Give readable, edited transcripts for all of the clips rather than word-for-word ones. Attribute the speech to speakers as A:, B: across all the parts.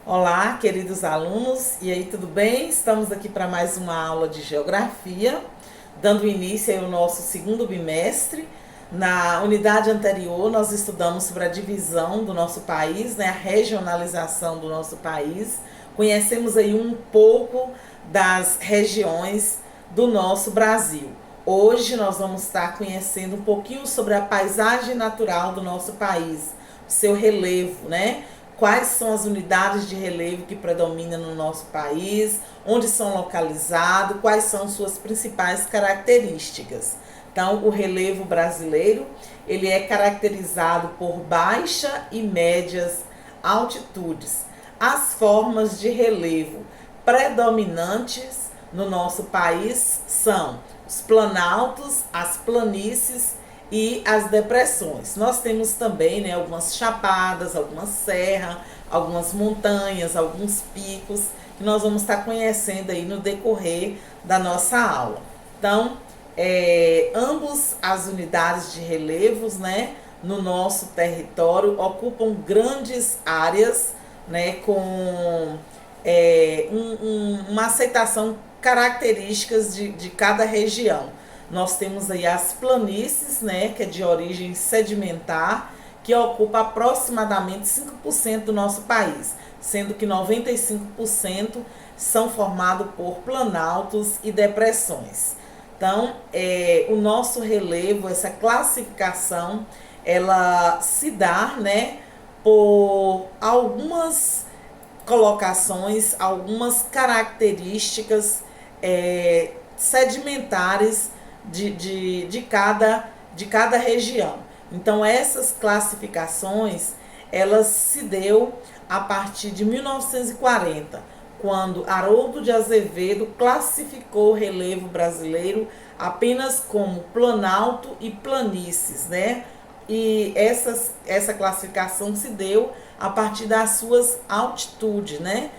A: Olá, queridos alunos, e aí, tudo bem? Estamos aqui para mais uma aula de Geografia, dando início ao nosso segundo bimestre. Na unidade anterior, nós estudamos sobre a divisão do nosso país, né, a regionalização do nosso país. Conhecemos aí um pouco das regiões do nosso Brasil. Hoje nós vamos estar conhecendo um pouquinho sobre a paisagem natural do nosso país, o seu relevo, né? Quais são as unidades de relevo que predominam no nosso país, onde são localizados, quais são suas principais características. Então, o relevo brasileiro, ele é caracterizado por baixa e médias altitudes. As formas de relevo predominantes no nosso país são os planaltos, as planícies e as depressões. Nós temos também, né, algumas chapadas, algumas serras, algumas montanhas, alguns picos que nós vamos estar conhecendo aí no decorrer da nossa aula. Então, ambos as unidades de relevos, né, no nosso território ocupam grandes áreas, né, com uma aceitação características de cada região. Nós temos aí as planícies, né, que é de origem sedimentar, que ocupa aproximadamente 5% do nosso país, sendo que 95% são formados por planaltos e depressões. Então, o nosso relevo, essa classificação, ela se dá, né, por algumas colocações, algumas características sedimentares de cada região. Então, essas classificações, elas se deu a partir de 1940, quando Haroldo de Azevedo classificou o relevo brasileiro apenas como planalto e planícies, né? E essa classificação se deu a partir das suas altitudes, né?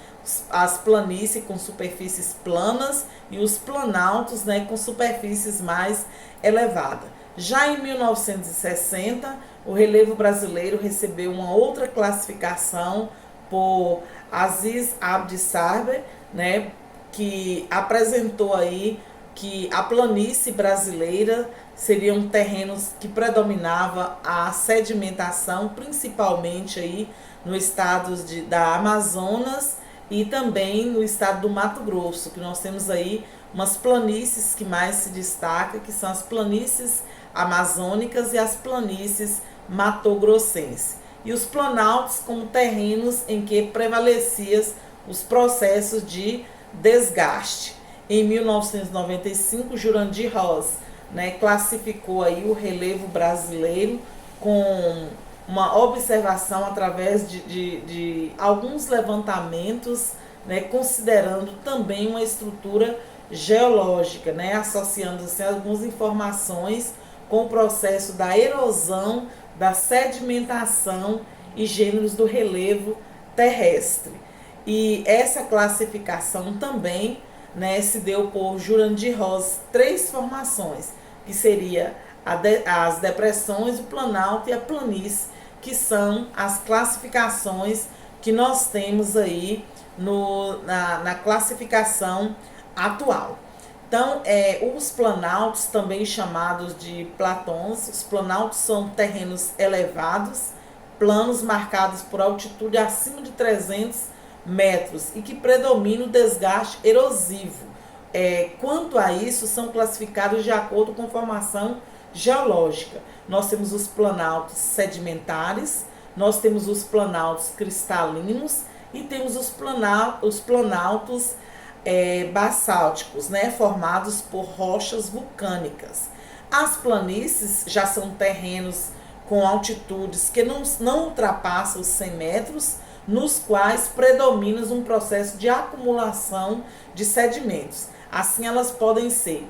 A: As planícies com superfícies planas e os planaltos, né, com superfícies mais elevadas. Já em 1960, o relevo brasileiro recebeu uma outra classificação por Aziz Abdi Sarber, né, que apresentou aí que a planície brasileira seriam terrenos que predominava a sedimentação, principalmente aí no estado da Amazonas e também no estado do Mato Grosso, que nós temos aí umas planícies que mais se destacam, que são as planícies amazônicas e as planícies matogrossenses. E os planaltos como terrenos em que prevaleciam os processos de desgaste. Em 1995, Jurandir Rosa, né, classificou aí o relevo brasileiro com uma observação através de alguns levantamentos, né, considerando também uma estrutura geológica, né, associando-se algumas informações com o processo da erosão, da sedimentação e gêneros do relevo terrestre. E essa classificação também, né, se deu por Jurandir Rosa 3 formações, que seria as depressões, o planalto e a planície, que são as classificações que nós temos aí na classificação atual. Então, os planaltos, também chamados de platões, os planaltos são terrenos elevados, planos marcados por altitude acima de 300 metros e que predomina o desgaste erosivo. Quanto a isso, são classificados de acordo com formação geológica. Nós temos os planaltos sedimentares, nós temos os planaltos cristalinos e temos os planaltos basálticos, né, formados por rochas vulcânicas. As planícies já são terrenos com altitudes que não ultrapassam os 100 metros, nos quais predomina um processo de acumulação de sedimentos. Assim, elas podem ser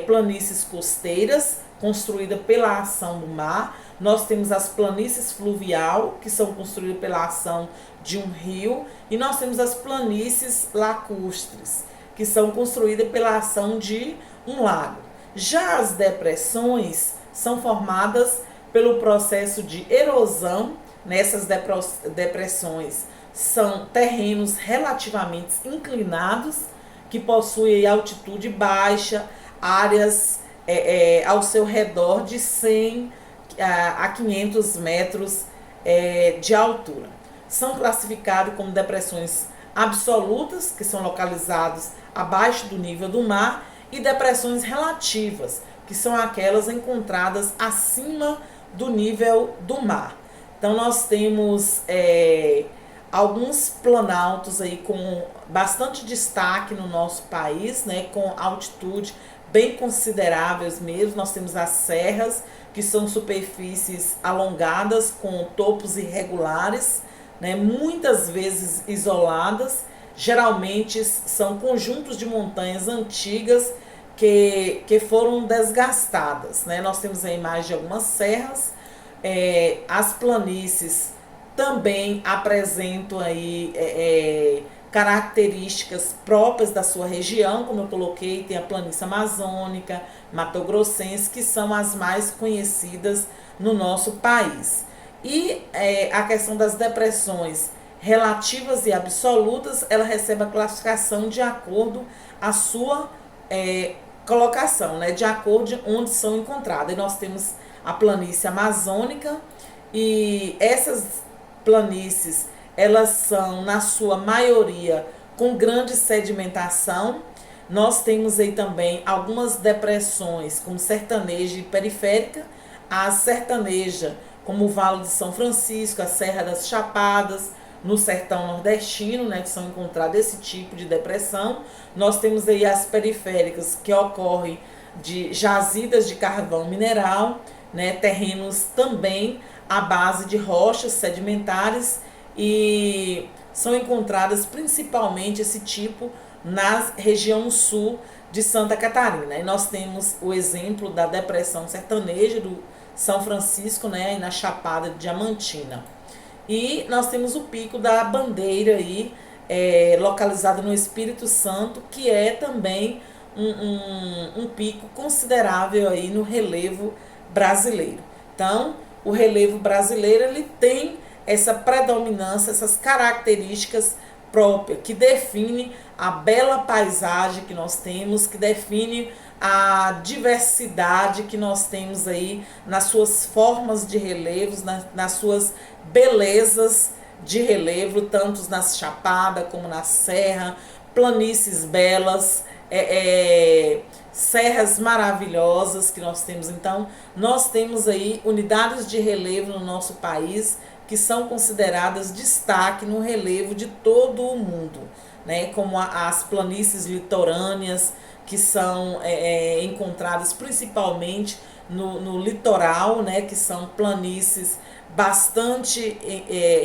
A: planícies costeiras, construídas pela ação do mar. Nós temos as planícies fluvial, que são construídas pela ação de um rio, e nós temos as planícies lacustres, que são construídas pela ação de um lago. Já as depressões são formadas pelo processo de erosão. Nessas depressões são terrenos relativamente inclinados, que possuem altitude baixa, áreas ao seu redor de 100 a 500 metros de altura. São classificados como depressões absolutas, que são localizados abaixo do nível do mar, e depressões relativas, que são aquelas encontradas acima do nível do mar. Então nós temos alguns planaltos aí com bastante destaque no nosso país, né, com altitude bem consideráveis mesmo. Nós temos as serras, que são superfícies alongadas com topos irregulares, né, muitas vezes isoladas. Geralmente são conjuntos de montanhas antigas que foram desgastadas, né? Nós temos a imagem de algumas serras. As planícies também apresentam aí características próprias da sua região, como eu coloquei, tem a planície amazônica, mato-grossense, que são as mais conhecidas no nosso país. E a questão das depressões relativas e absolutas, ela recebe a classificação de acordo à sua colocação, né, de acordo de onde são encontradas. E nós temos a planície amazônica, e essas planícies, elas são, na sua maioria, com grande sedimentação. Nós temos aí também algumas depressões, como sertaneja e periférica, a sertaneja, como o Vale de São Francisco, a Serra das Chapadas, no sertão nordestino, né, que são encontradas esse tipo de depressão. Nós temos aí as periféricas, que ocorrem de jazidas de carvão mineral, né, terrenos também à base de rochas sedimentares, e são encontradas principalmente esse tipo na região sul de Santa Catarina. E nós temos o exemplo da depressão sertaneja do São Francisco, né, na Chapada Diamantina. E nós temos o Pico da Bandeira aí, localizado no Espírito Santo, que é também um pico considerável aí no relevo brasileiro. Então, o relevo brasileiro, ele tem essa predominância, essas características próprias, que define a bela paisagem que nós temos, que define a diversidade que nós temos aí nas suas formas de relevos, nas suas belezas de relevo, tanto na chapada como na serra, planícies belas, serras maravilhosas que nós temos. Então, nós temos aí unidades de relevo no nosso país que são consideradas destaque no relevo de todo o mundo, né? Como as planícies litorâneas, que são encontradas principalmente no litoral, né? Que são planícies bastante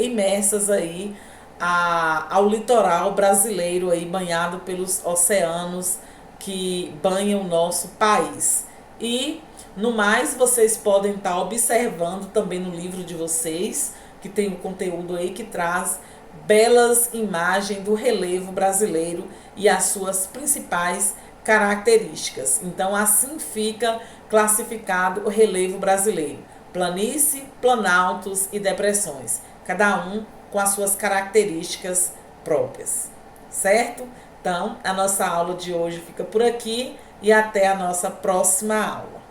A: imersas aí ao litoral brasileiro, aí banhado pelos oceanos que banham o nosso país. E no mais, vocês podem estar observando também no livro de vocês, que tem um conteúdo aí que traz belas imagens do relevo brasileiro e as suas principais características. Então, assim fica classificado o relevo brasileiro: planície, planaltos e depressões, cada um com as suas características próprias, certo? Então, a nossa aula de hoje fica por aqui e até a nossa próxima aula.